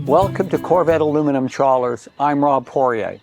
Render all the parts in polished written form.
Welcome to Corvette Aluminum Trawlers. I'm Rob Poirier.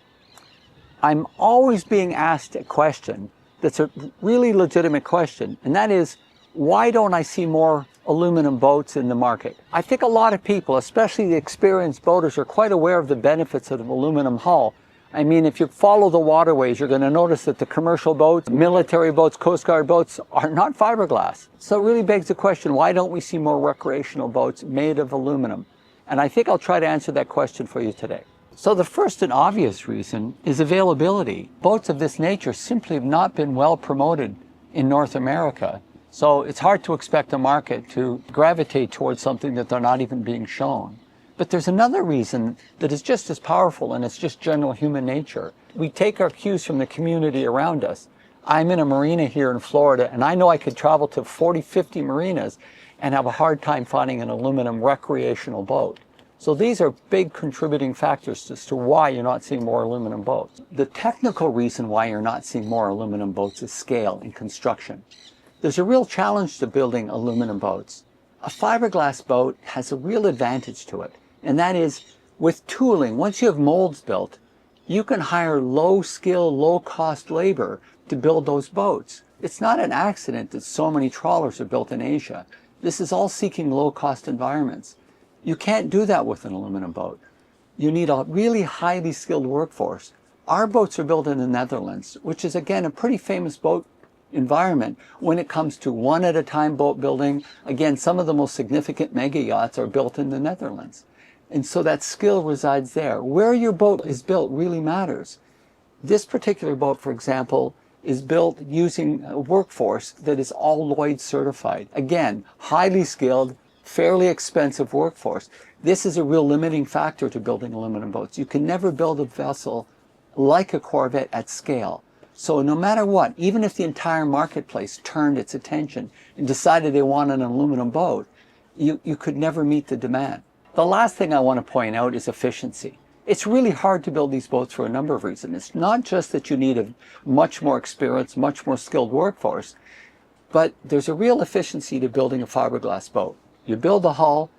I'm always being asked a question that's a really legitimate question, and that is, why don't I see more aluminum boats in the market? I think a lot of people, especially the experienced boaters, are quite aware of the benefits of aluminum hull. I mean, if you follow the waterways, you're going to notice that the commercial boats, military boats, Coast Guard boats are not fiberglass. So it really begs the question, why don't we see more recreational boats made of aluminum? And I think I'll try to answer that question for you today. So the first and obvious reason is availability. Boats of this nature simply have not been well promoted in North America. So it's hard to expect a market to gravitate towards something that they're not even being shown. But there's another reason that is just as powerful, and it's just general human nature. We take our cues from the community around us. I'm in a marina here in Florida, and I know I could travel to 40, 50 marinas and have a hard time finding an aluminum recreational boat. So these are big contributing factors as to why you're not seeing more aluminum boats. The technical reason why you're not seeing more aluminum boats is scale and construction. There's a real challenge to building aluminum boats. A fiberglass boat has a real advantage to it. And that is, with tooling, once you have molds built, you can hire low-skill, low-cost labor to build those boats. It's not an accident that so many trawlers are built in Asia. This is all seeking low-cost environments. You can't do that with an aluminum boat. You need a really highly skilled workforce. Our boats are built in the Netherlands, which is, again, a pretty famous boat environment when it comes to one-at-a-time boat building. Again, some of the most significant mega yachts are built in the Netherlands. And so that skill resides there. Where your boat is built really matters. This particular boat, for example, is built using a workforce that is all Lloyd's certified. Again, highly skilled, fairly expensive workforce. This is a real limiting factor to building aluminum boats. You can never build a vessel like a Corvette at scale. So no matter what, even if the entire marketplace turned its attention and decided they wanted an aluminum boat, you could never meet the demand. The last thing I want to point out is efficiency. It's really hard to build these boats for a number of reasons. It's not just that you need a much more experienced, much more skilled workforce, but there's a real efficiency to building a fiberglass boat. You build the hull,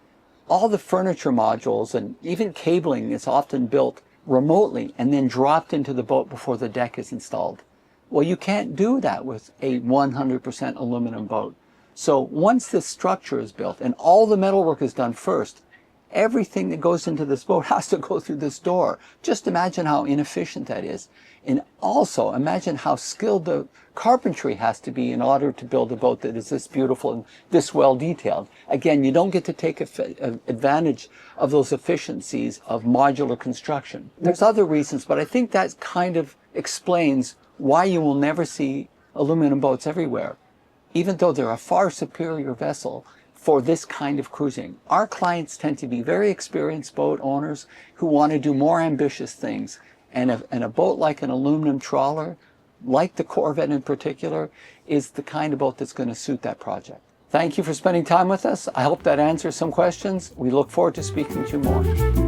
all the furniture modules and even cabling is often built remotely and then dropped into the boat before the deck is installed. Well, you can't do that with a 100% aluminum boat. So once this structure is built and all the metalwork is done first, everything that goes into this boat has to go through this door. Just imagine how inefficient that is. And also imagine how skilled the carpentry has to be in order to build a boat that is this beautiful and this well detailed. Again, you don't get to take advantage of those efficiencies of modular construction. There's other reasons, but I think that kind of explains why you will never see aluminum boats everywhere, even though they're a far superior vessel for this kind of cruising. Our clients tend to be very experienced boat owners who want to do more ambitious things. And a boat like an aluminum trawler, like the Corvette in particular, is the kind of boat that's going to suit that project. Thank you for spending time with us. I hope that answers some questions. We look forward to speaking to you more.